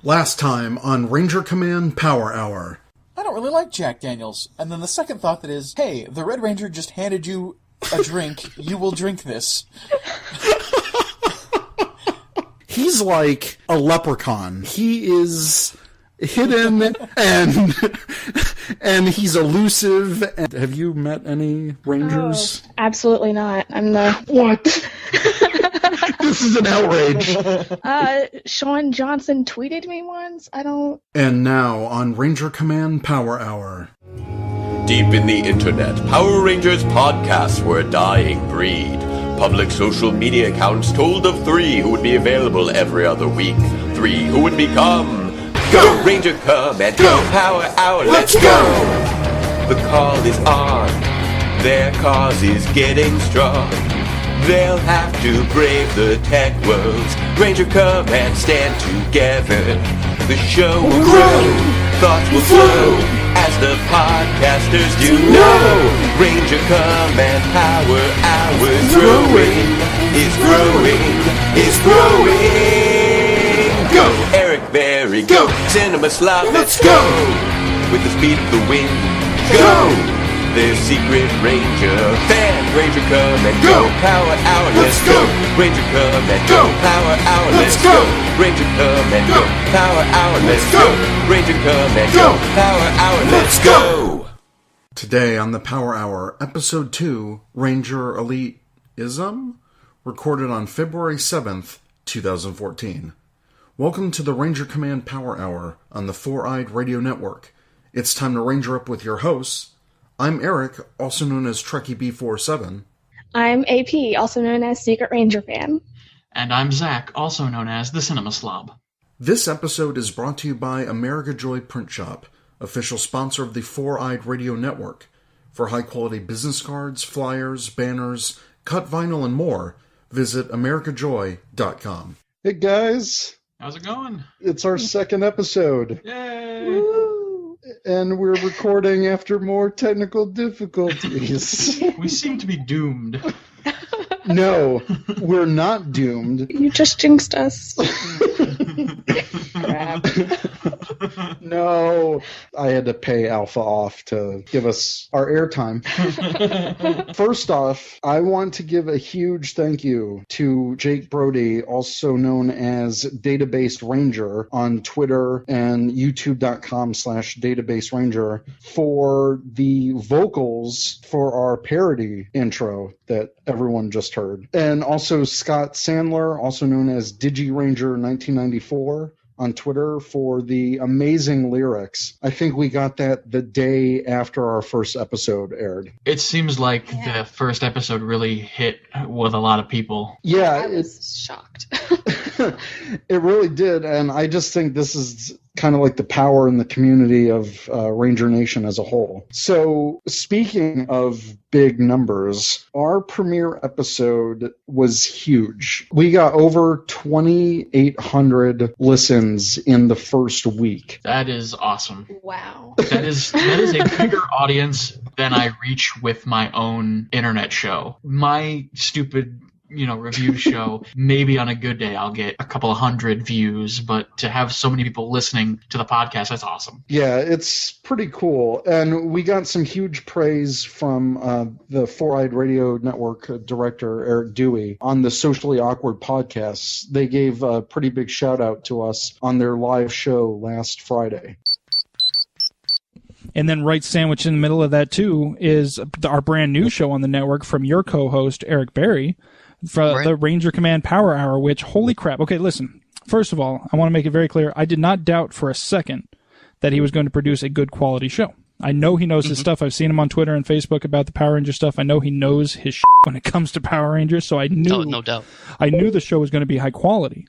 Last time on Ranger Command Power Hour. I don't really like Jack Daniels. And then the second thought that is, hey, the Red Ranger just handed you a drink. You will drink this. He's like a leprechaun. He is hidden and he's elusive. And have you met any Rangers? Oh, absolutely not. I'm the... What? This is an outrage. Sean Johnson tweeted me once. I don't... And now on Ranger Command Power Hour. Deep in the internet, Power Rangers podcasts were a dying breed. Public social media accounts told of 3 who would be available every other week. 3 who would become... Go Ranger Come and Go Power Hour, let's go! The call is on, their cause is getting strong. They'll have to brave the tech worlds. Ranger Come and stand together. The show will grow, thoughts will flow, as the podcasters do know. Ranger Come and Power Hour is growing, is growing, is growing. Go Eric Berry, go Cinema Slob, let's go! With the speed of the wind, go! There's Secret Ranger, fan Ranger Come and Go Power Hour, let's go! Ranger Come and Go Power Hour, let's go! Ranger Come and Go Power Hour, let's go! Ranger Come and Go Power Hour, let's go! Today on the Power Hour, Episode 2, Ranger Elite-ism, recorded on February 7th, 2014. Welcome to the Ranger Command Power Hour on the Four-Eyed Radio Network. It's time to Ranger up with your hosts. I'm Eric, also known as Trekkie B47. I'm AP, also known as Secret Ranger Fan. And I'm Zach, also known as the Cinema Slob. This episode is brought to you by America Joy Print Shop, official sponsor of the Four-Eyed Radio Network. For high-quality business cards, flyers, banners, cut vinyl, and more, visit americajoy.com. Hey guys. How's it going? It's our second episode. Yay! Woo! And we're recording after more technical difficulties. We seem to be doomed. No, we're not doomed. You just jinxed us. Crap. No, I had to pay Alpha off to give us our airtime. First off, I want to give a huge thank you to Jake Brody, also known as Database Ranger on Twitter and youtube.com/Database Ranger, for the vocals for our parody intro that everyone just heard. And also Scott Sandler, also known as DigiRanger1994, on Twitter for the amazing lyrics. I think we got that the day after our first episode aired. It seems like the first episode really hit with a lot of people. Yeah, I was shocked. It really did, and I just think this is kind of like the power in the community of Ranger Nation as a whole. So, speaking of big numbers, our premiere episode was huge. We got over 2,800 listens in the first week. That is awesome. Wow. That is a bigger audience than I reach with my own internet show. My stupid review show, maybe on a good day I'll get a couple of 100 views, but to have so many people listening to the podcast, that's awesome. Yeah, it's pretty cool. And we got some huge praise from the Four-Eyed Radio Network director, Eric Dewey, on the Socially Awkward podcasts. They gave a pretty big shout out to us on their live show last Friday. And then right sandwiched in the middle of that, too, is our brand new show on the network from your co-host, Eric Berry, for the Ranger Command Power Hour, which, holy crap. Okay, listen. First of all, I want to make it very clear. I did not doubt for a second that he was going to produce a good quality show. I know he knows his stuff. I've seen him on Twitter and Facebook about the Power Ranger stuff. I know he knows his when it comes to Power Rangers, so I knew, no doubt. I knew the show was going to be high quality.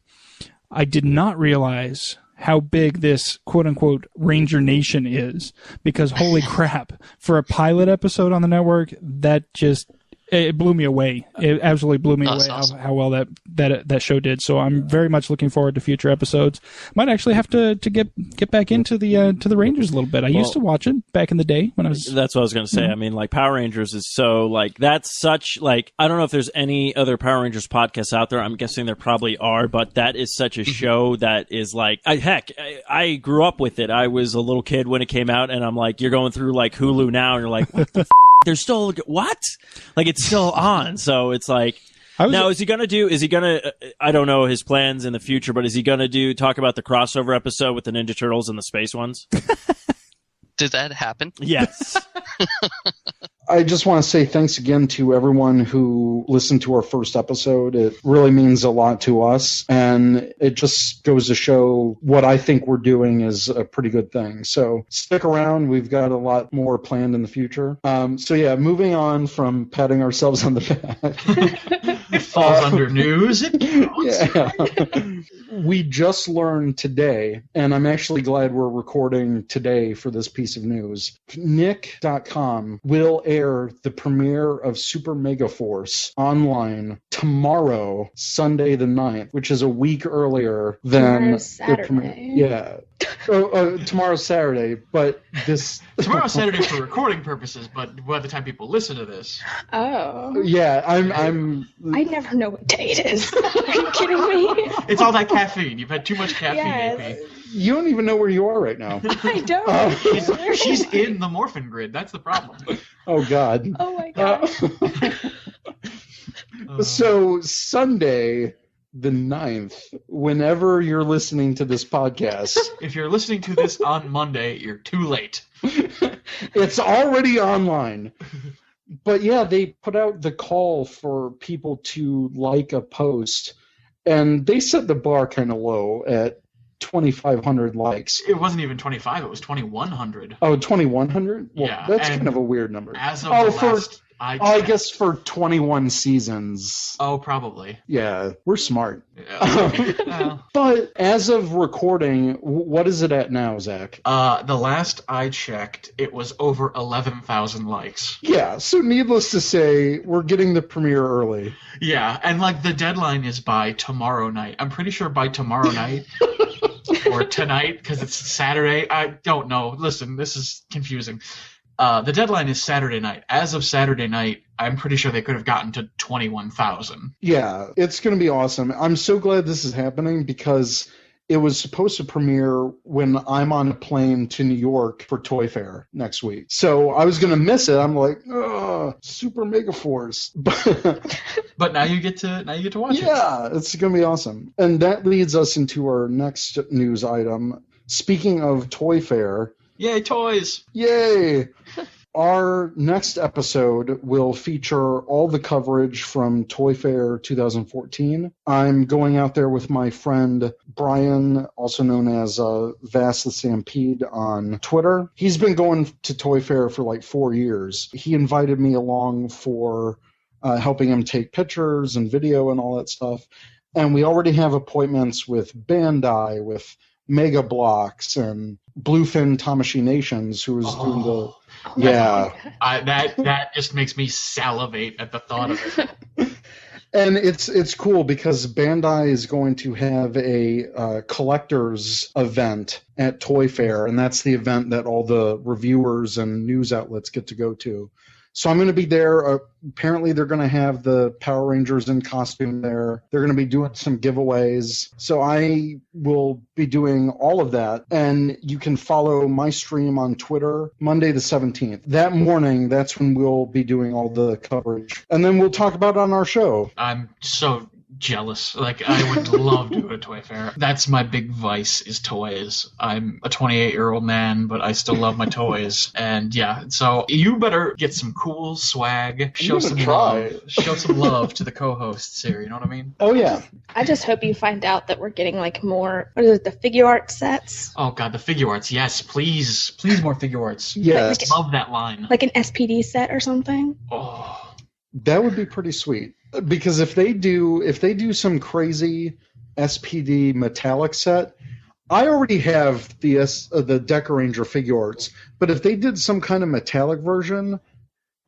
I did not realize how big this quote-unquote Ranger Nation is, because holy crap, for a pilot episode on the network, that just it blew me away. It absolutely blew me That's away awesome. how well that show did. So I'm very much looking forward to future episodes. Might actually have to get back into the Rangers a little bit. I used to watch it back in the day when I was. That's what I was going to say. I mean, like Power Rangers is so like that's such like I don't know if there's any other Power Rangers podcasts out there. I'm guessing there probably are, but that is such a show that is like I grew up with it. I was a little kid when it came out, and I'm like, you're going through like Hulu now, and you're like, what the They're still what? Like it's still on. So it's like now is he gonna I don't know his plans in the future, but is he gonna talk about the crossover episode with the Ninja Turtles and the space ones? Did that happen? Yes. I just want to say thanks again to everyone who listened to our first episode. It really means a lot to us, and it just goes to show what I think we're doing is a pretty good thing. So stick around. We've got a lot more planned in the future. So yeah, moving on from patting ourselves on the back. It falls under news. It counts. Yeah. We just learned today, and I'm actually glad we're recording today for this piece of news. Nick.com will air the premiere of Super Mega Force online tomorrow, Sunday the 9th, which is a week earlier than Tomorrow's the premiere. Saturday. Yeah. Tomorrow's Saturday, but this Tomorrow's Saturday for recording purposes, but by the time people listen to this, Oh. yeah, I'm I never know what day it is. Are you kidding me? it's all that caffeine. You've had too much caffeine, Yes. AP. you don't even know where you are right now. I don't. She's in the morphin grid. That's the problem. Oh God. Oh my god. So Sunday the 9th, whenever you're listening to this podcast, If you're listening to this on Monday, you're too late. it's already online. But yeah, they put out the call for people to like a post, and they set the bar kind of low at 2,500 likes. It wasn't even 25. It was 2,100. Oh, 2,100? Well, Yeah, that's and kind of a weird number. As of Oh, the for- last I I checked. guess for 21 seasons. Oh, probably. Yeah, we're smart. Yeah. Well, But as of recording, what is it at now, Zach? the last I checked, it was over 11,000 likes. Yeah, so needless to say, we're getting the premiere early. Yeah, and like the deadline is by tomorrow night. I'm pretty sure by tomorrow night or tonight because it's Saturday. I don't know. Listen, this is confusing. The deadline is Saturday night. As of Saturday night, I'm pretty sure they could have gotten to 21,000. Yeah, it's going to be awesome. I'm so glad this is happening because it was supposed to premiere when I'm on a plane to New York for Toy Fair next week. So I was going to miss it. I'm like, Super Mega Force. But now you get to watch it. Yeah, it's going to be awesome. And that leads us into our next news item. Speaking of Toy Fair, Yay, toys! yay! Our next episode will feature all the coverage from Toy Fair 2014. I'm going out there with my friend Brian, also known as Vass the Stampede on Twitter. He's been going to Toy Fair for like 4 years. He invited me along for helping him take pictures and video and all that stuff. And we already have appointments with Bandai, with Mega Bloks, and Bluefin Tamashii Nations, who is doing the... Yeah. That just makes me salivate at the thought of it. And it's cool because Bandai is going to have a collector's event at Toy Fair, and that's the event that all the reviewers and news outlets get to go to. So I'm going to be there. Apparently, they're going to have the Power Rangers in costume there. They're going to be doing some giveaways. So I will be doing all of that. And you can follow my stream on Twitter Monday the 17th. That morning, that's when we'll be doing all the coverage. And then we'll talk about it on our show. I'm so jealous. Like, I would love to go to Toy Fair. That's my big vice, is toys. I'm a 28-year-old man, but I still love my toys. And yeah, so you better get some cool swag. Show some love. Show some love to the co-hosts here, you know what I mean? Oh, yeah. I just hope you find out that we're getting like more, what is it, the figure art sets? Oh god, the figure arts. Yes, please. Please more figure arts. Yes. Love that line. Like an SPD set or something? Oh. That would be pretty sweet. Because if they do some crazy SPD metallic set, I already have the Deca Ranger figure arts, but if they did some kind of metallic version,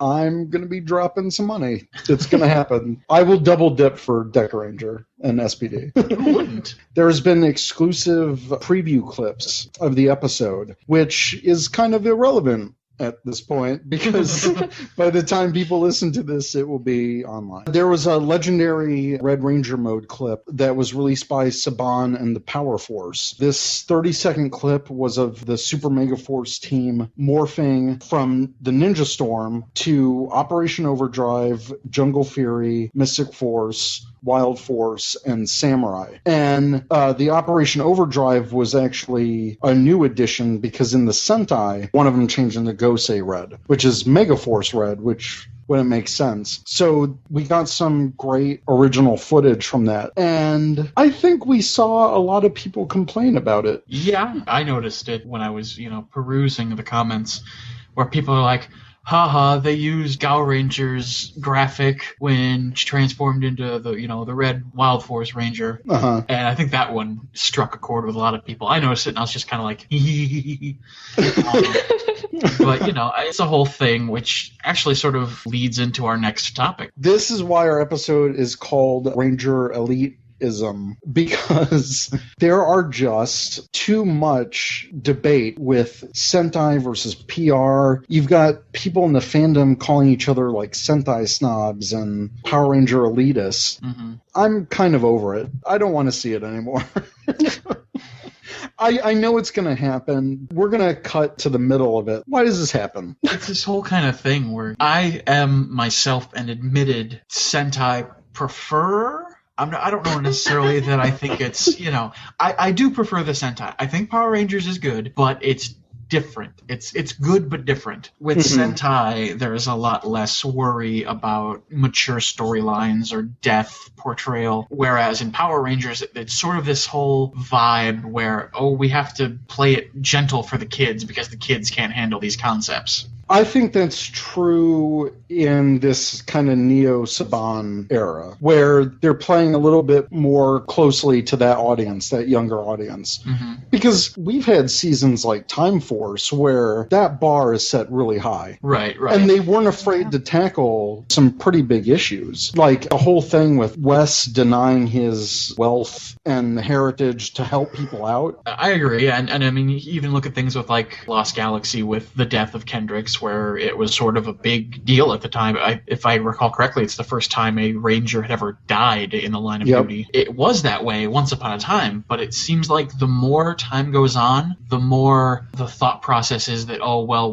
I'm going to be dropping some money. It's going to happen. I will double dip for Deca Ranger and SPD. Who wouldn't? There's been exclusive preview clips of the episode, which is kind of irrelevant at this point, because by the time people listen to this, it will be online. There was a legendary Red Ranger mode clip that was released by Saban and the Power Force. This 30-second clip was of the Super Mega Force team morphing from the Ninja Storm to Operation Overdrive, Jungle Fury, Mystic Force, Wild Force, and Samurai. And the Operation Overdrive was actually a new addition because in the Sentai, one of them changed into Gosei Red, which is Mega Force Red, which wouldn't make sense. So we got some great original footage from that. And I think we saw a lot of people complain about it. Yeah, I noticed it when I was, perusing the comments where people are like, haha, they used Gao Ranger's graphic when she transformed into the red Wild Force Ranger. Uh-huh. And I think that one struck a chord with a lot of people. I noticed it and I was just kind of like, but, it's a whole thing, which actually sort of leads into our next topic. This is why our episode is called Ranger Elite because there are just too much debate with Sentai versus PR. You've got people in the fandom calling each other like Sentai snobs and Power Ranger elitists. Mm-hmm. I'm kind of over it. I don't want to see it anymore. I know it's going to happen. We're going to cut to the middle of it. Why does this happen? It's this whole kind of thing where I am myself an admitted Sentai preferer. I don't know necessarily that I think it's, I do prefer the Sentai. I think Power Rangers is good, but it's different. It's good but different. With Sentai, there's a lot less worry about mature storylines or death portrayal, whereas in Power Rangers, it's sort of this whole vibe where, we have to play it gentle for the kids because the kids can't handle these concepts. I think that's true in this kind of Neo-Saban era, where they're playing a little bit more closely to that audience, that younger audience. Mm-hmm. Because we've had seasons like Time Force where that bar is set really high. Right. And they weren't afraid to tackle some pretty big issues, like a whole thing with Wes denying his wealth and heritage to help people out. I agree, and I mean, you even look at things with like Lost Galaxy with the death of Kendricks, where it was sort of a big deal at the time. If I recall correctly, it's the first time a Ranger had ever died in the line of duty. It was that way once upon a time, but it seems like the more time goes on, the more the thought process is that,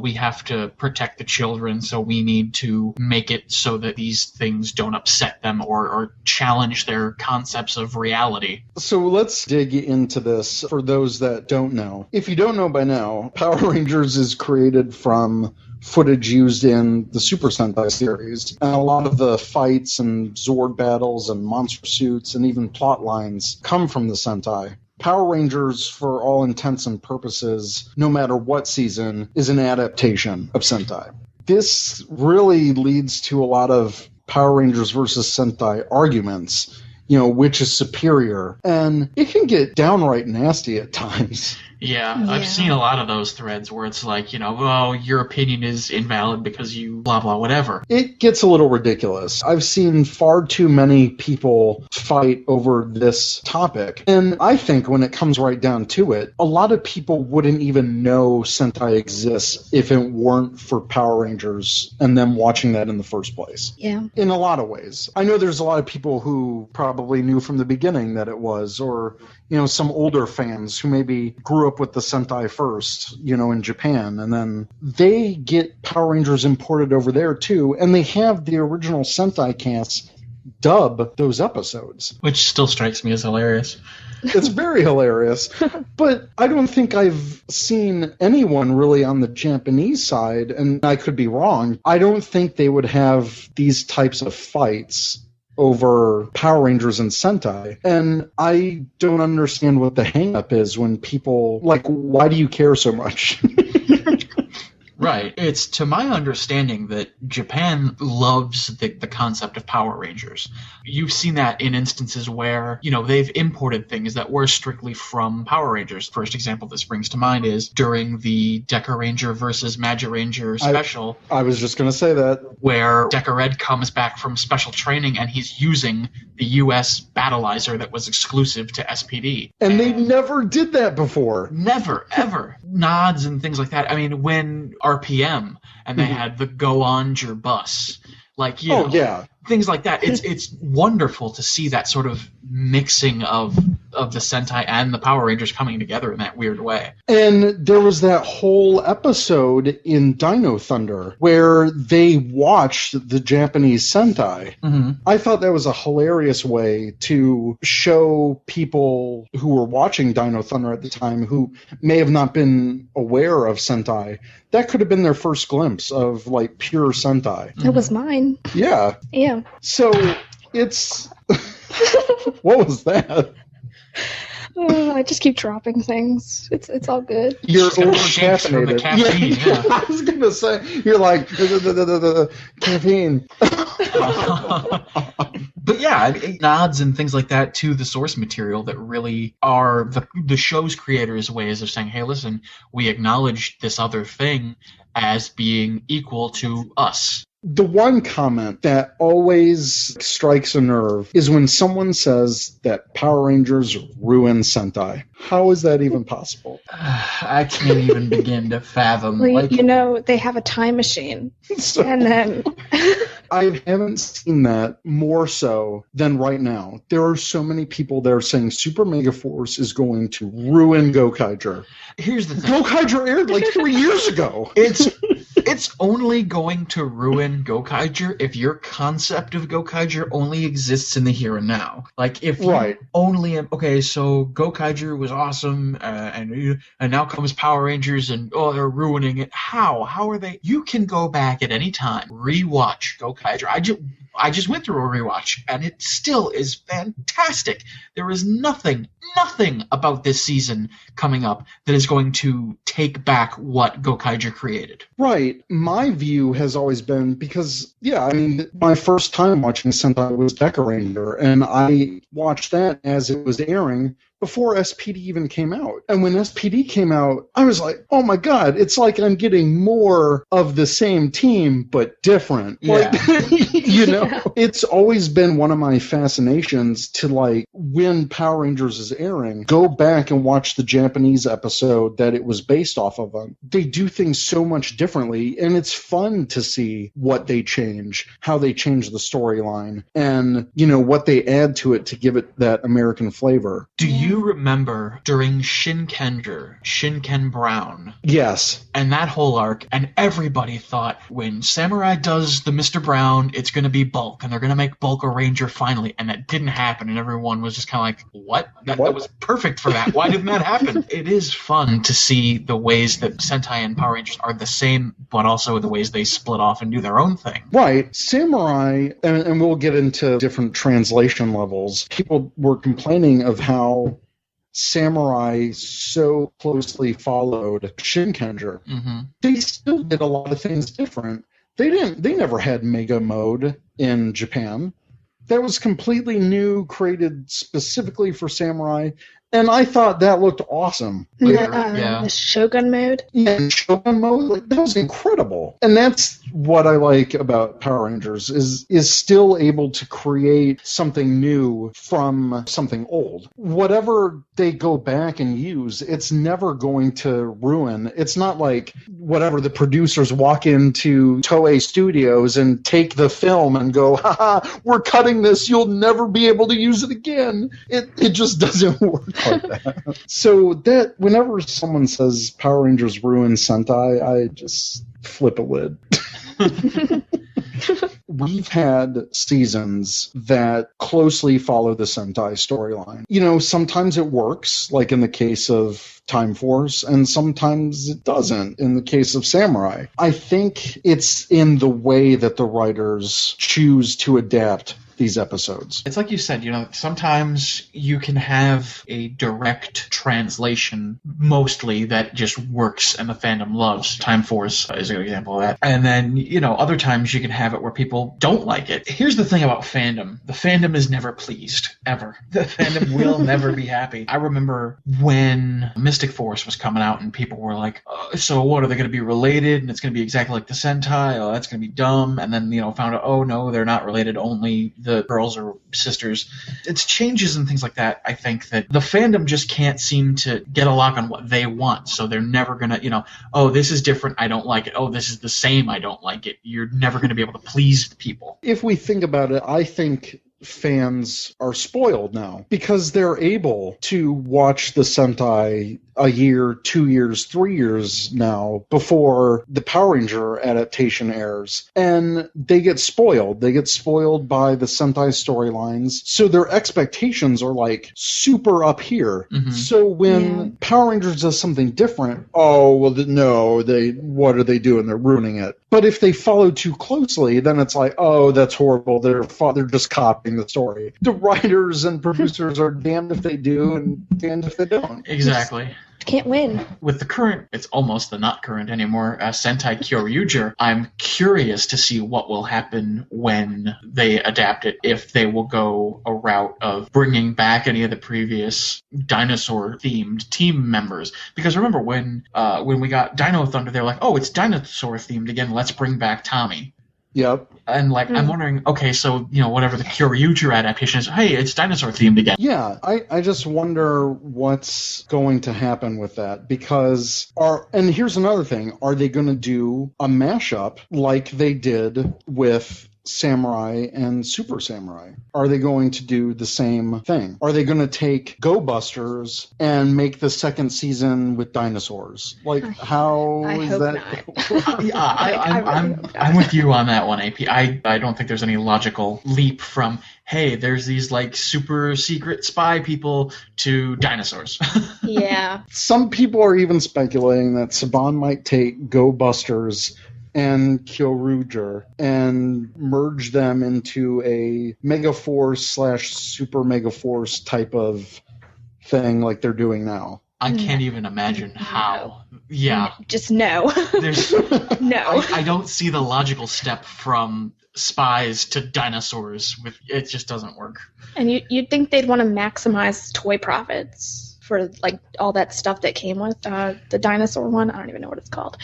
we have to protect the children, so we need to make it so that these things don't upset them or challenge their concepts of reality. So let's dig into this for those that don't know. If you don't know by now, Power Rangers is created from footage used in the Super Sentai series. And a lot of the fights and Zord battles and monster suits and even plot lines come from the Sentai. Power Rangers, for all intents and purposes, no matter what season, is an adaptation of Sentai. This really leads to a lot of Power Rangers versus Sentai arguments, which is superior. And it can get downright nasty at times. Yeah, I've seen a lot of those threads where it's like, your opinion is invalid because you blah, blah, whatever. It gets a little ridiculous. I've seen far too many people fight over this topic. And I think when it comes right down to it, a lot of people wouldn't even know Sentai exists if it weren't for Power Rangers and them watching that in the first place. Yeah. In a lot of ways. I know there's a lot of people who probably knew from the beginning that it was, or some older fans who maybe grew up with the Sentai first, in Japan, and then they get Power Rangers imported over there too, and they have the original Sentai cast dub those episodes. Which still strikes me as hilarious. It's very hilarious, but I don't think I've seen anyone really on the Japanese side, and I could be wrong, I don't think they would have these types of fights over Power Rangers and Sentai. And I don't understand what the hang-up is when people, why do you care so much? Right. It's to my understanding that Japan loves the concept of Power Rangers. You've seen that in instances where, they've imported things that were strictly from Power Rangers. First example that springs to mind is during the Deca Ranger versus Magi Ranger special. I was just going to say that. Where Deca Red comes back from special training and he's using the U.S. Battleizer that was exclusive to SPD. And they never did that before. Never, ever. Nods and things like that. I mean, when RPM and they had the Go On Your Bus. Things like that. It's wonderful to see that sort of mixing of the Sentai and the Power Rangers coming together in that weird way. And there was that whole episode in Dino Thunder where they watched the Japanese Sentai. Mm-hmm. I thought that was a hilarious way to show people who were watching Dino Thunder at the time who may have not been aware of Sentai. That could have been their first glimpse of like pure Sentai. It was mine. Yeah. Yeah. So it's what was that? I just keep dropping things. It's all good. You're shakes from the caffeine. Yeah. I was gonna say you're like caffeine. But yeah, nods and things like that to the source material that really are the show's creators' ways of saying, hey, listen, we acknowledge this other thing as being equal to us. The one comment that always strikes a nerve is when someone says that Power Rangers ruin Sentai. How is that even possible? I can't even begin to fathom. Well, they have a time machine. And then... I haven't seen that more so than right now. There are so many people that are saying Super Mega Force is going to ruin Gokaiger. Here's the thing. Gokaiger aired like 3 years ago. It's only going to ruin Gokaiger if your concept of Gokaiger only exists in the here and now. Like if you only so Gokaiger was awesome and now comes Power Rangers and they're ruining it. How are they? You can go back at any time, rewatch Gokaiger. I just went through a rewatch, and it still is fantastic. There is nothing about this season coming up that is going to take back what Gokaiger created. Right. My view has always been because, my first time watching Sentai was Deca Ranger, and I watched that as it was airing before SPD even came out. And when SPD came out, I was like, oh my God, it's like I'm getting more of the same team, but different. Yeah. It's always been one of my fascinations to when Power Rangers is airing, go back and watch the Japanese episode that it was based off of. They do things so much differently, and it's fun to see what they change, how they change the storyline, and, what they add to it to give it that American flavor. Do you remember during Shinken Brown? Yes. And that whole arc, and everybody thought when Samurai does the Mr. Brown, it's going to be Bulk, and they're going to make Bulk a Ranger finally, and that didn't happen, and everyone was just kind of like, what? That was perfect for that. Why didn't that happen? It is fun to see the ways that Sentai and Power Rangers are the same, but also the ways they split off and do their own thing. Right. Samurai, and we'll get into different translation levels, people were complaining of how Samurai so closely followed Shinkenger. Mm-hmm. They still did a lot of things different. They never had Mega Mode in Japan. That was completely new, created specifically for Samurai, and I thought that looked awesome. The Shogun mode? Yeah, Shogun mode, that was incredible. And that's what I like about Power Rangers, is still able to create something new from something old. Whatever they go back and use, it's never going to ruin. It's not like whatever the producers walk into Toei Studios and take the film and go, haha, we're cutting this, you'll never be able to use it again. It just doesn't work like that. So that whenever someone says Power Rangers ruin Sentai, I just flip a lid. We've had seasons that closely follow the Sentai storyline. Sometimes it works, like in the case of Time Force, and sometimes it doesn't in the case of Samurai. I think it's in the way that the writers choose to adapt these episodes. It's like you said, sometimes you can have a direct translation, mostly, that just works and the fandom loves. Time Force is a good example of that. And then, other times you can have it where people don't like it. Here's the thing about fandom. The fandom is never pleased, ever. The fandom will never be happy. I remember when Mystic Force was coming out and people were like, so what, are they going to be related? And it's going to be exactly like the Sentai? Oh, that's going to be dumb. And then, found out, oh, no, they're not related. Only the girls are sisters. It's changes and things like that. I think that the fandom just can't seem to get a lock on what they want. So they're never going to, oh, this is different, I don't like it. Oh, this is the same, I don't like it. You're never going to be able to please the people. If we think about it, I think fans are spoiled now because they're able to watch the Sentai a year, 2 years, 3 years now before the Power Ranger adaptation airs. And they get spoiled. They get spoiled by the Sentai storylines. So their expectations are like super up here. Mm-hmm. So when Power Rangers does something different, oh, well, no, what are they doing? They're ruining it. But if they follow too closely, then it's like, oh, that's horrible. They're just copying the story. The writers and producers are damned if they do and damned if they don't. Exactly. Can't win. With the current, it's almost the not current anymore, Sentai Kyoryuger, I'm curious to see what will happen when they adapt it, if they will go a route of bringing back any of the previous dinosaur-themed team members. Because remember, when we got Dino Thunder, they're like, oh, it's dinosaur-themed again, let's bring back Tommy. Yep. And I'm wondering, okay, so whatever the Kyoryuger adaptation is, hey, it's dinosaur themed again. Yeah, I just wonder what's going to happen with that because and here's another thing: are they going to do a mashup like they did with Samurai and Super Samurai? Are they going to do the same thing? Are they going to take Go Busters and make the second season with dinosaurs? Like, how is that? I'm with you on that one, AP. I don't think there's any logical leap from, hey, there's these like super secret spy people to dinosaurs. Yeah. Some people are even speculating that Saban might take Go Busters and Kyoryuger and merge them into a Megaforce/Super Megaforce type of thing like they're doing now. I can't even imagine how. Yeah. Just no. No. I don't see the logical step from spies to dinosaurs. It just doesn't work. And you'd think they'd want to maximize toy profits for like all that stuff that came with the dinosaur one. I don't even know what it's called.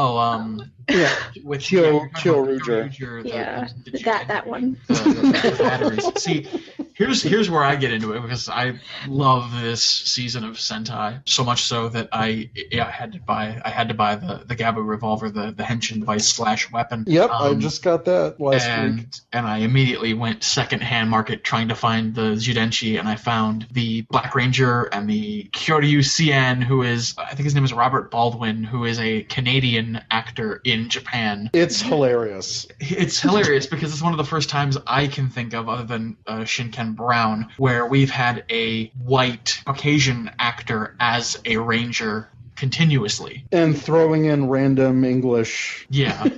Oh, yeah, with Kyoryuger. Yeah, that one. The batteries. See, here's where I get into it because I love this season of Sentai so much so that I had to buy the Gabu revolver, the henshin device / weapon. Yep, I just got that last week. And I immediately went secondhand market trying to find the Judenchi, and I found the Black Ranger and the Kyoryu Cien, who is, I think his name is Robert Baldwin, who is a Canadian actor in Japan. It's hilarious. It's hilarious because it's one of the first times I can think of, other than Shinken Brown, where we've had a white Caucasian actor as a ranger continuously. And throwing in random English. Yeah.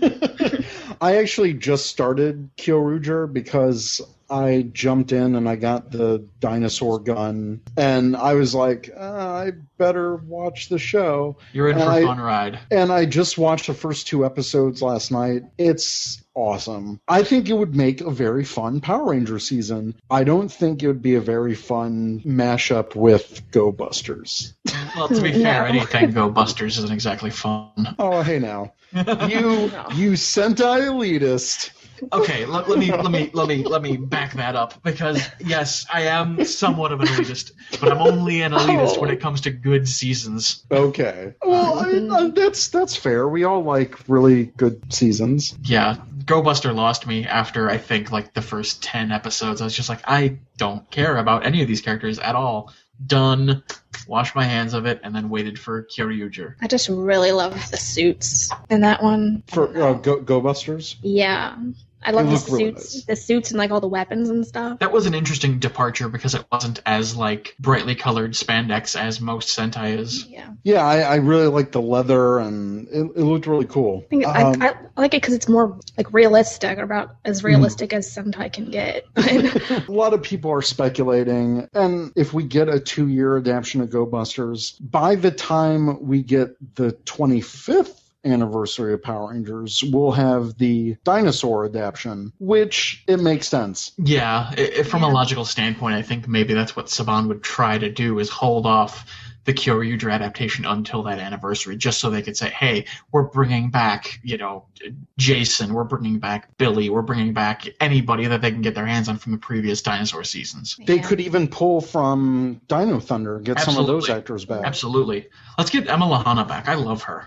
I actually just started Kyoryuger because I jumped in and I got the dinosaur gun, and I was like, I better watch the show. You're in for a fun ride. And I just watched the first 2 episodes last night. It's awesome. I think it would make a very fun Power Ranger season. I don't think it would be a very fun mashup with Go Busters. Well, to be fair, anything Go Busters isn't exactly fun. Oh, hey now. You Sentai elitist. Okay, let me back that up because yes, I am somewhat of an elitist, but I'm only an elitist when it comes to good seasons. Okay, well, that's fair. We all like really good seasons. Yeah, Go Buster lost me after I think like the first 10 episodes. I was just like, I don't care about any of these characters at all. Done. Washed my hands of it and then waited for Kyoryuger. I just really love the suits in that one. For Go Busters? Yeah. I love They the look really suits, nice. the suits and like all the weapons and stuff. That was an interesting departure because it wasn't as like brightly colored spandex as most Sentai is. Yeah, Yeah, I really like the leather, and it looked really cool. I think I like it because it's more like realistic, or about as realistic as Sentai can get. A lot of people are speculating, and if we get a 2-year adaptation of Go Busters, by the time we get the 25th anniversary of Power Rangers, we'll have the dinosaur adaptation, which it makes sense. Yeah, from a logical standpoint, I think maybe that's what Saban would try to do, is hold off the Kyoryuger adaptation until that anniversary, just so they could say, hey, we're bringing back, Jason, we're bringing back Billy, we're bringing back anybody that they can get their hands on from the previous dinosaur seasons. They could even pull from Dino Thunder, get some of those actors back. Absolutely. Let's get Emma Lahana back. I love her.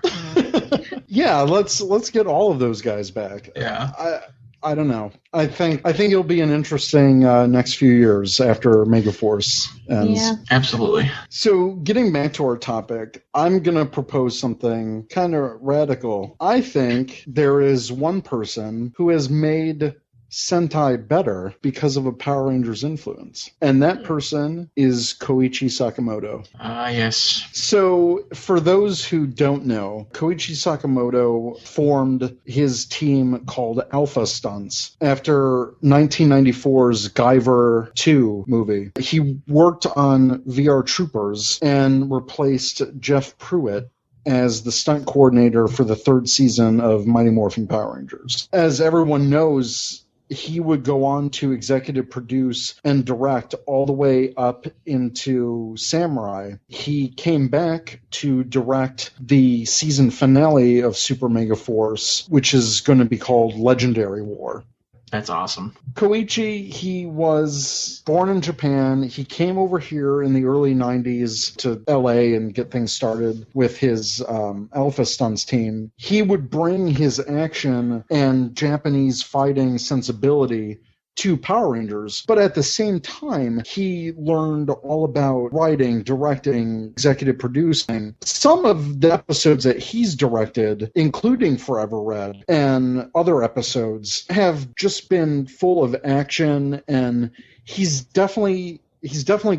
Yeah, let's get all of those guys back. Yeah. I don't know. I think it'll be an interesting next few years after Megaforce ends. Yeah. Absolutely. So getting back to our topic, I'm going to propose something kind of radical. I think there is one person who has made Sentai better because of a Power Rangers influence. And that person is Koichi Sakamoto. Yes. So, for those who don't know, Koichi Sakamoto formed his team called Alpha Stunts after 1994's Guyver 2 movie. He worked on VR Troopers and replaced Jeff Pruitt as the stunt coordinator for the 3rd season of Mighty Morphin Power Rangers. As everyone knows, he would go on to executive produce and direct all the way up into Samurai. He came back to direct the season finale of Super Mega Force, which is going to be called Legendary War. That's awesome. Koichi, he was born in Japan. He came over here in the early 90s to LA and get things started with his Alpha Stunts team. He would bring his action and Japanese fighting sensibility to Power Rangers, but at the same time, he learned all about writing, directing, executive producing. Some of the episodes that he's directed, including Forever Red and other episodes, have just been full of action, and he's definitely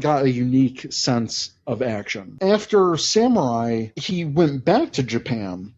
got a unique sense of action. After Samurai, he went back to Japan,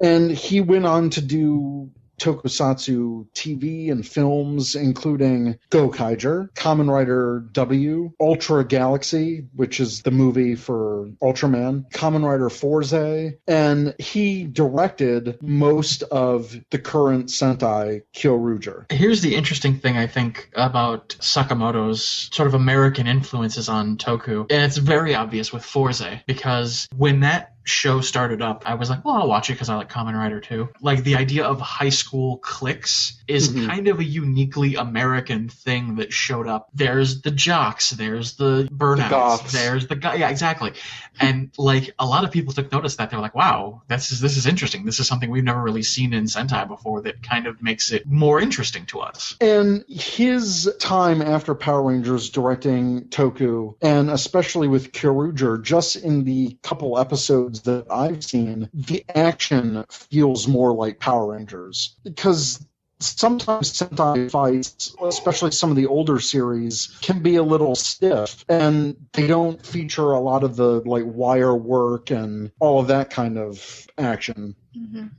and he went on to do tokusatsu TV and films, including Gokaiger, Kamen Rider W, Ultra Galaxy, which is the movie for Ultraman, Kamen Rider Forze, and he directed most of the current Sentai Kyoryuger. Here's the interesting thing, I think, about Sakamoto's sort of American influences on Toku, and it's very obvious with Forze, because when that show started up, I was like, well, I'll watch it because I like Kamen Rider too. Like, the idea of high school cliques is kind of a uniquely American thing that showed up. There's the jocks, there's the burnouts, there's the guy. Yeah, exactly. And like, a lot of people took notice that. They're like, wow, this is interesting. This is something we've never really seen in Sentai before that kind of makes it more interesting to us. And his time after Power Rangers directing Toku, and especially with Kyoryuger, just in the couple episodes that I've seen, the action feels more like Power Rangers. Because sometimes Sentai fights, especially some of the older series, can be a little stiff, and they don't feature a lot of the like wire work and all of that kind of action.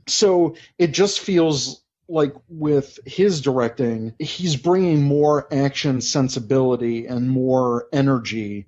So it just feels like with his directing, he's bringing more action sensibility and more energy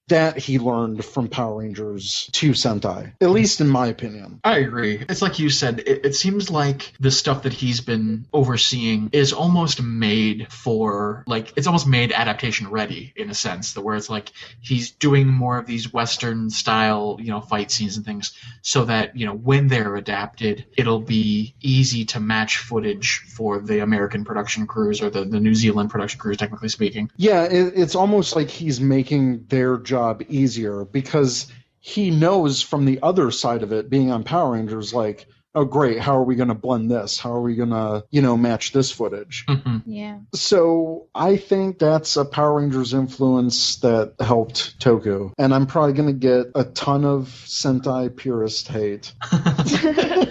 that he learned from Power Rangers to Sentai, at least in my opinion. I agree. It's like you said, it seems like the stuff that he's been overseeing is almost made for, like, it's almost made adaptation ready in a sense, where it's like he's doing more of these Western style, fight scenes and things, so that, when they're adapted, it'll be easy to match footage for the American production crews or the New Zealand production crews, technically speaking. Yeah, it's almost like he's making their job easier, because he knows from the other side of it, being on Power Rangers, like, oh, great, how are we going to blend this? How are we going to, match this footage? Yeah. So I think that's a Power Rangers influence that helped Toku. And I'm probably going to get a ton of Sentai purist hate.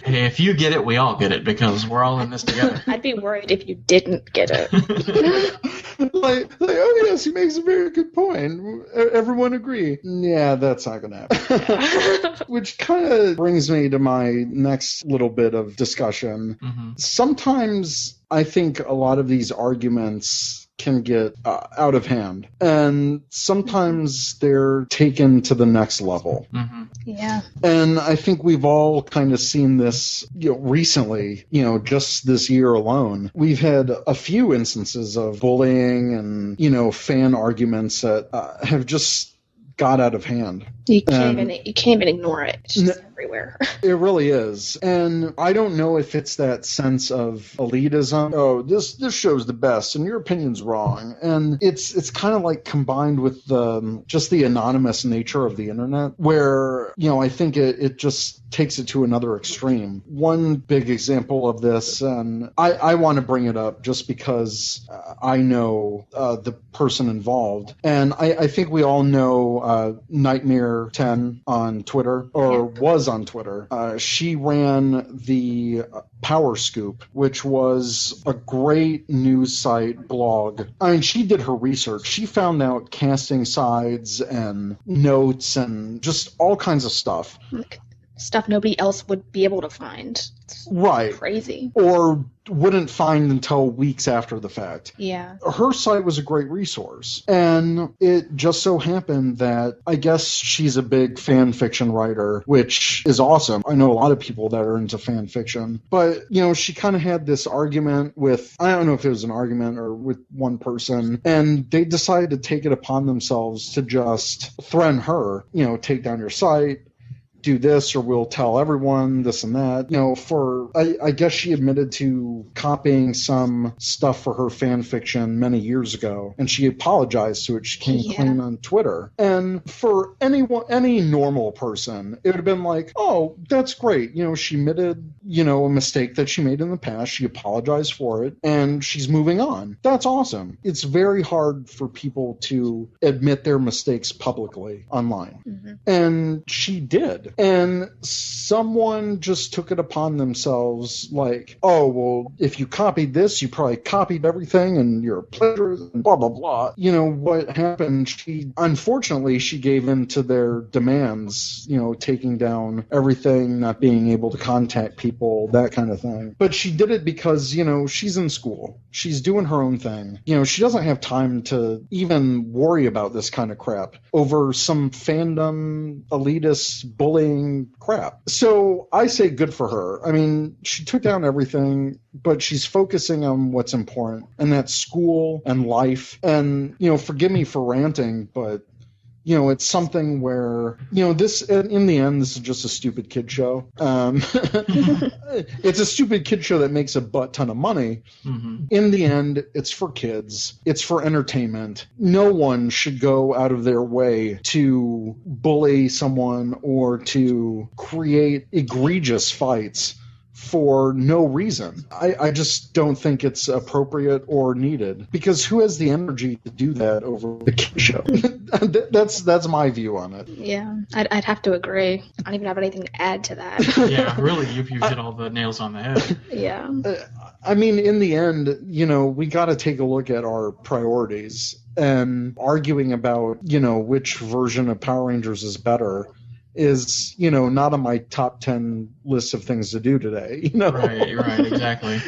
Hey, if you get it, we all get it, because we're all in this together. I'd be worried if you didn't get it. Oh yes, he makes a very good point. Everyone agree. Yeah, that's not going to happen. Which kind of brings me to my next little bit of discussion. Sometimes I think a lot of these arguments can get out of hand, and sometimes they're taken to the next level. Yeah. And I think we've all kind of seen this, recently, just this year alone. We've had a few instances of bullying and, fan arguments that have just got out of hand. You can't even ignore it. It's just everywhere. It really is. And I don't know if it's that sense of elitism. Oh, this show's the best and your opinion's wrong. And it's kind of like combined with just the anonymous nature of the internet, where, I think it just takes it to another extreme. One big example of this, and I want to bring it up just because I know the person involved. And I think we all know Nightmare 10 on Twitter, or was on Twitter. She ran the Power Scoop, which was a great news site blog. I mean, she did her research. She found out casting sides and notes and just all kinds of stuff. Stuff nobody else would be able to find. It's right. Crazy. Or wouldn't find until weeks after the fact. Yeah. Her site was a great resource. And it just so happened that I guess she's a big fan fiction writer, which is awesome. I know a lot of people that are into fan fiction. But, she kind of had this argument with, I don't know if it was an argument or with one person, and they decided to take it upon themselves to just threaten her, take down your site, do this, or we'll tell everyone this and that. I guess she admitted to copying some stuff for her fan fiction many years ago, and she apologized to it. She came clean on Twitter. And for any normal person, it would have been like, oh, that's great. She admitted, a mistake that she made in the past. She apologized for it, and she's moving on. That's awesome. It's very hard for people to admit their mistakes publicly online. And she did. And someone just took it upon themselves like, oh, well, if you copied this, you probably copied everything and you're a plagiarist and blah, blah, blah. What happened, unfortunately, she gave in to their demands, taking down everything, not being able to contact people, that kind of thing. But she did it because, she's in school. She's doing her own thing. She doesn't have time to even worry about this kind of crap over some fandom, elitist, bullying crap. So I say good for her. I mean, she took down everything, but she's focusing on what's important, and that's school and life. And, forgive me for ranting, but it's something where, this, in the end, this is just a stupid kid show. It's a stupid kid show that makes a butt ton of money. In the end, it's for kids. It's for entertainment. No one should go out of their way to bully someone or to create egregious fights for no reason. I just don't think it's appropriate or needed, because who has the energy to do that over the kid show? That's my view on it. Yeah, I'd have to agree. I don't even have anything to add to that. Yeah, really, you've hit all the nails on the head. Yeah. I mean, in the end, we got to take a look at our priorities, and arguing about, which version of Power Rangers is better is, not on my top 10 list of things to do today. Right, exactly.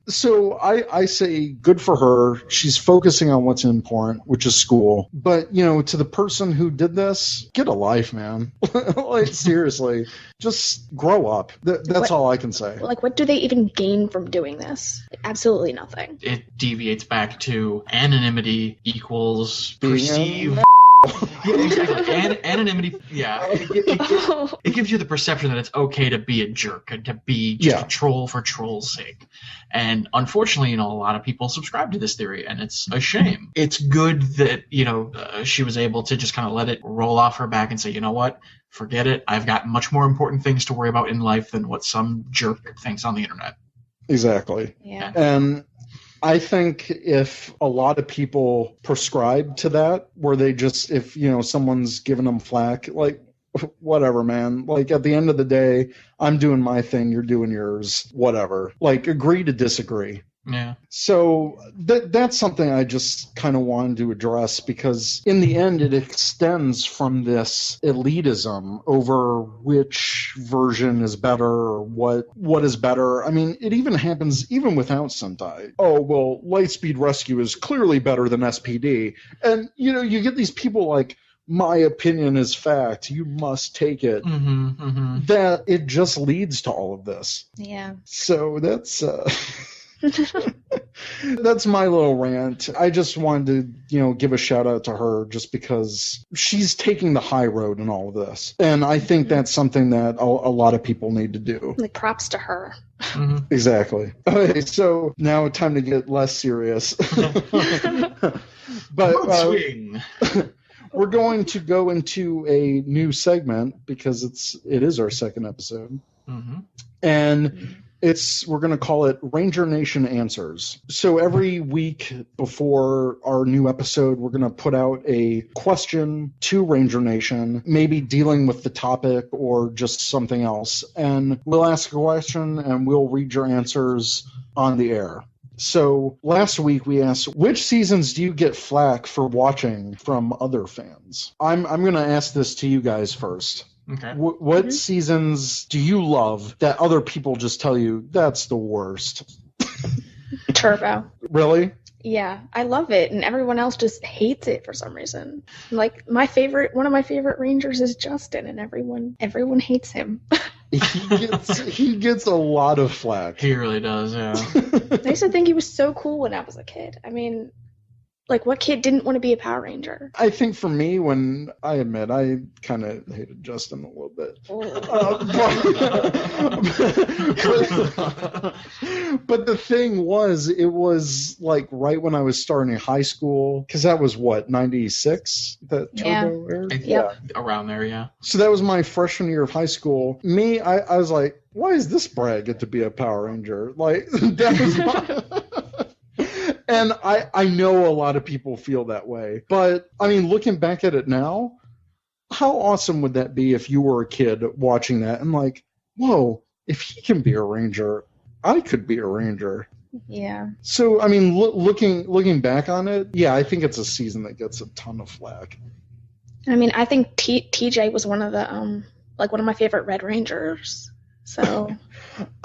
So I say good for her. She's focusing on what's important, which is school. But, to the person who did this, get a life, man. Like, seriously, just grow up. That's all I can say. Like, what do they even gain from doing this? Absolutely nothing. It deviates back to anonymity equals perceived Yeah, exactly. Anonymity. Yeah, it gives you the perception that it's okay to be a jerk and to be just a troll for troll's sake. And unfortunately, a lot of people subscribe to this theory, and it's a shame. It's good that she was able to just kind of let it roll off her back and say, you know what, forget it. I've got much more important things to worry about in life than what some jerk thinks on the internet. Exactly. Yeah. And I think if a lot of people prescribe to that, where they just, if, someone's giving them flack, like, whatever, man. Like, at the end of the day, I'm doing my thing, you're doing yours, whatever. Like, agree to disagree. Yeah. So that's something I just kind of wanted to address, because in the end it extends from this elitism over which version is better or what is better. I mean, it even happens even without Sentai. Oh, well, Lightspeed Rescue is clearly better than SPD. And, you get these people like, my opinion is fact, you must take it. That it just leads to all of this. Yeah. So that's... That's my little rant. I just wanted to, give a shout out to her just because she's taking the high road in all of this. And I think that's something that a lot of people need to do. Like, props to her. Exactly. Okay, so now time to get less serious. But swing. We're going to go into a new segment because it is our second episode. And we're going to call it Ranger Nation Answers. So every week before our new episode, we're going to put out a question to Ranger Nation, maybe dealing with the topic or just something else. And we'll ask a question and we'll read your answers on the air. So last week we asked, which seasons do you get flack for watching from other fans? I'm going to ask this to you guys first. Okay. What seasons do you love that other people just tell you that's the worst? Turbo. Really? Yeah, I love it, and everyone else just hates it for some reason. Like, one of my favorite Rangers is Justin, and everyone hates him. He gets a lot of flack. He really does, yeah. I used to think he was so cool when I was a kid. I mean, like, what kid didn't want to be a Power Ranger? I think for me, I admit, I kind of hated Justin a little bit. But the thing was, it was like right when I was starting high school, because that was 96 that Turbo aired? Yeah. Around there, yeah. So that was my freshman year of high school. I was like, why is this Brad get to be a Power Ranger? Like, that was my... And I know a lot of people feel that way. But, I mean, looking back at it now, how awesome would that be if you were a kid watching that and like, whoa, if he can be a Ranger, I could be a Ranger. Yeah. So, I mean, looking back on it, yeah, I think it's a season that gets a ton of flack. I mean, I think TJ was one of my favorite Red Rangers. So...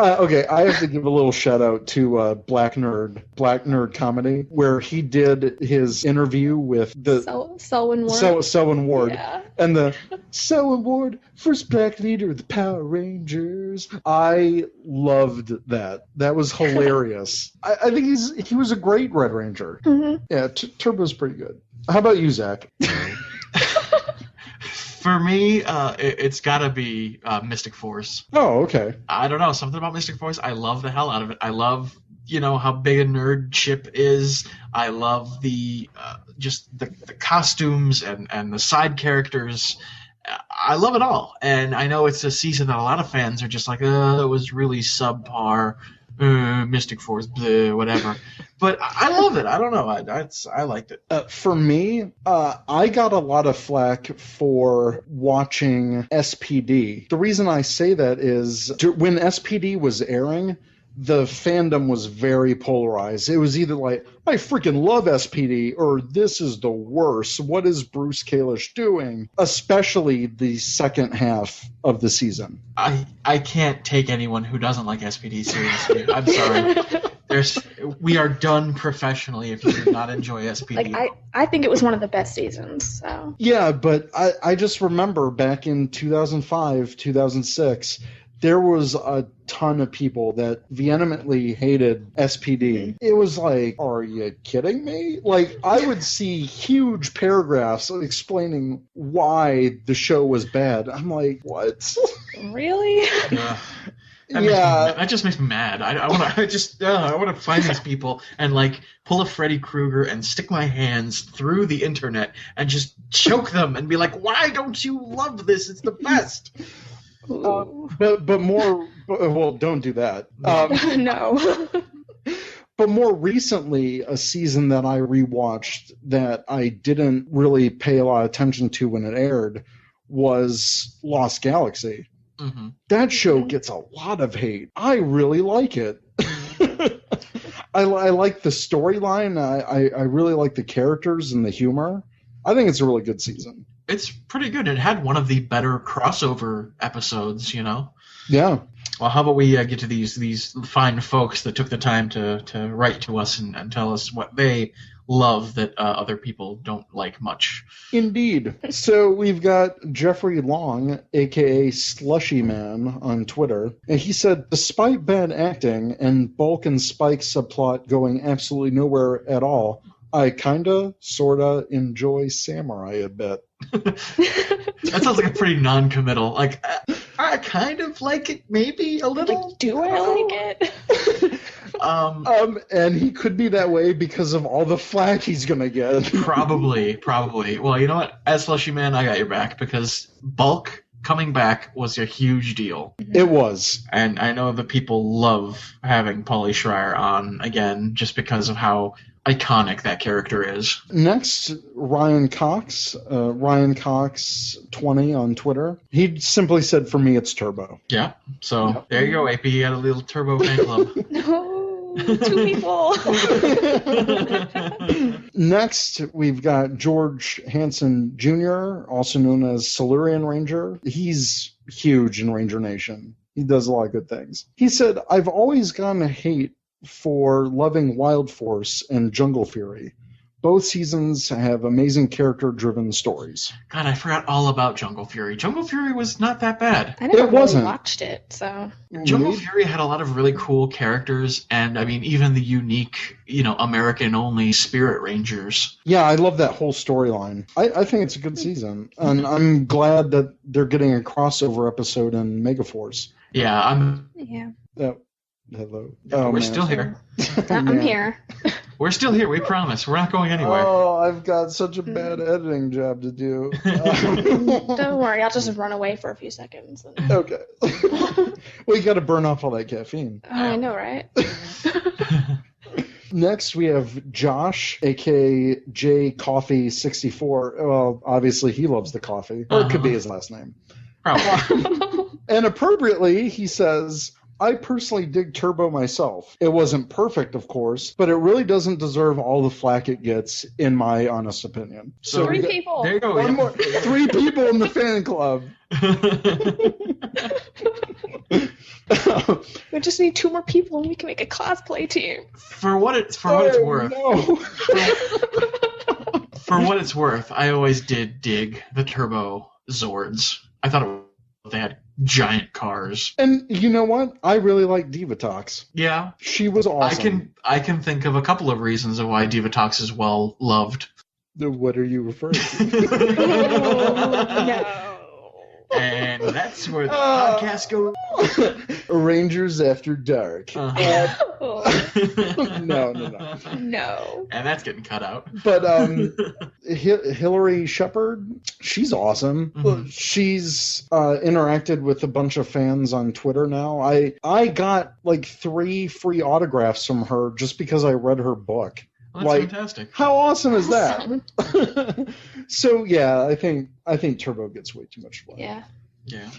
Okay, I have to give a little shout out to Black Nerd Comedy, where he did his interview with the Selwyn Ward. Selwyn Ward. Yeah. And the Selwyn Ward, first black leader of the Power Rangers. I loved that. That was hilarious. I think he was a great Red Ranger. Mm-hmm. Yeah, Turbo's pretty good. How about you, Zach? For me, it's got to be Mystic Force. Oh, okay. I don't know. Something about Mystic Force, I love the hell out of it. I love, how big a nerd Chip is. I love the costumes and the side characters. I love it all. And I know it's a season that a lot of fans are just like, it was really subpar. Mystic Force, bleh, whatever. But I love it. I don't know. I liked it. For me, I got a lot of flack for watching SPD. The reason I say that is when SPD was airing, the fandom was very polarized. It was either like, I freaking love SPD, or this is the worst. What is Bruce Kalish doing? Especially the second half of the season. I can't take anyone who doesn't like SPD seriously. I'm sorry. We are done professionally if you do not enjoy SPD. Like, I think it was one of the best seasons. So. Yeah, but I just remember back in 2005, 2006, there was a ton of people that vehemently hated SPD. It was like, are you kidding me? Like, I would see huge paragraphs explaining why the show was bad. I'm like, what? Really? That just makes me mad. I want to find these people and like pull a Freddy Krueger and stick my hands through the internet and just choke them and be like, why don't you love this? It's the best. But more, well, don't do that. No. But more recently, a season that I rewatched that I didn't really pay a lot of attention to when it aired was Lost Galaxy. Mm-hmm. That show gets a lot of hate. I really like it. I like the storyline. I really like the characters and the humor. I think it's a really good season. It's pretty good. It had one of the better crossover episodes, you know? Yeah. Well, how about we get to these fine folks that took the time to write to us and tell us what they love that other people don't like much. Indeed. So we've got Jeffrey Long, a.k.a. Slushy Man, on Twitter. And he said, despite bad acting and Bulk and Spike subplot going absolutely nowhere at all, I kinda, sorta enjoy Samurai a bit. That sounds like a pretty non-committal. Like, I kind of like it, maybe a little. Like, do I like it? And he could be that way because of all the flack he's gonna get. Probably. Well, you know what? As Slushy Man, I got your back because Bulk coming back was a huge deal. It was. And I know that people love having Pauly Schreier on again just because of how iconic that character is. Next, Ryan Cox 20 on Twitter. He simply said, for me, it's Turbo. Yeah. So there you go, AP. You had a little Turbo fan club. No, 2 people. Next, we've got George Hansen Jr., also known as Silurian Ranger. He's huge in Ranger Nation. He does a lot of good things. He said, I've always gotten hate for loving Wild Force and Jungle Fury. Both seasons have amazing character-driven stories. God, I forgot all about Jungle Fury. Jungle Fury was not that bad. I never wasn't. watched it, so... Jungle Fury had a lot of really cool characters, and, I mean, even the unique, American-only Spirit Rangers. Yeah, I love that whole storyline. I think it's a good season, and I'm glad that they're getting a crossover episode in Megaforce. Yeah, Hello. We're still here. I'm here. We're still here, we promise. We're not going anywhere. Oh, I've got such a bad editing job to do. Don't worry, I'll just run away for a few seconds. Okay. Well, you got to burn off all that caffeine. Oh, I know, right? Next, we have Josh, a.k.a. J Coffee 64. Well, obviously, he loves the coffee. Or it could be his last name. Probably. And appropriately, he says... I personally dig Turbo myself. It wasn't perfect, of course, but it really doesn't deserve all the flack it gets, in my honest opinion. So 3 people. There you go. One more, 3 people in the fan club. We just need 2 more people and we can make a cosplay team. For what it's worth. No. For what it's worth, I always did dig the Turbo Zords. I thought they had giant cars. And you know what? I really like Divatox. Yeah. She was awesome. I can think of a couple of reasons of why Divatox is well loved. What are you referring to? No. And that's where the podcast goes. Rangers After Dark. Uh-huh. No. No. And that's getting cut out. But Hillary Shepard, she's awesome. Mm-hmm. She's interacted with a bunch of fans on Twitter now. I got like 3 free autographs from her just because I read her book. Well, that's fantastic. How awesome is that? So yeah, I think Turbo gets way too much flack. Yeah.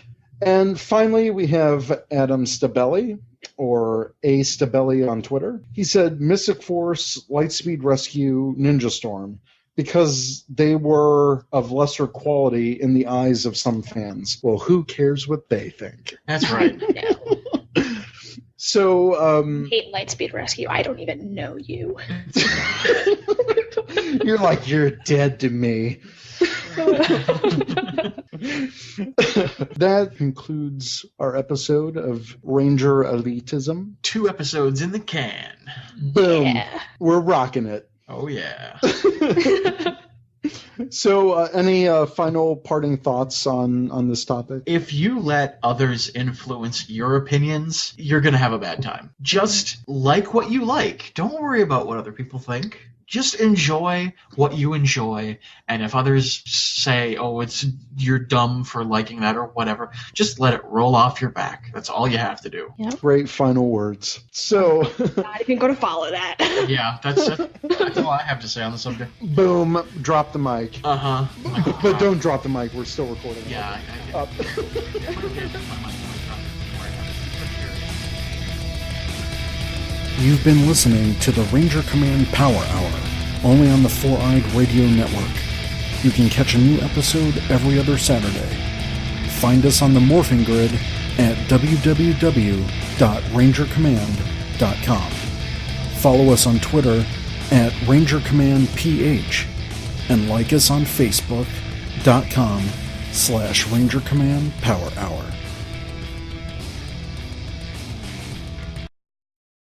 And finally, we have Adam Stabelli, or A Stabelli on Twitter. He said, Mystic Force, Lightspeed Rescue, Ninja Storm, because they were of lesser quality in the eyes of some fans. Well, who cares what they think? That's right. No. So, Hate Lightspeed Rescue. I don't even know you. you're like, you're dead to me. That concludes our episode of Ranger Elitism. 2 episodes in the can. Boom. Yeah. We're rocking it. Oh, yeah. So, any final parting thoughts on this topic? If you let others influence your opinions, you're going to have a bad time. Just like what you like. Don't worry about what other people think. Just enjoy what you enjoy, and if others say, "Oh, you're dumb for liking that" or whatever, just let it roll off your back. That's all you have to do. Yep. Great final words. So, Not even going to follow that. Yeah, that's all I have to say on the subject. boom, drop the mic. Uh-huh. But don't drop the mic. We're still recording. Yeah, Up. You've been listening to the Ranger Command Power Hour, only on the Four-Eyed Radio Network. You can catch a new episode every other Saturday. Find us on the Morphing Grid at www.rangercommand.com. Follow us on Twitter at RangerCommandPH and like us on Facebook.com/Ranger Command Power Hour.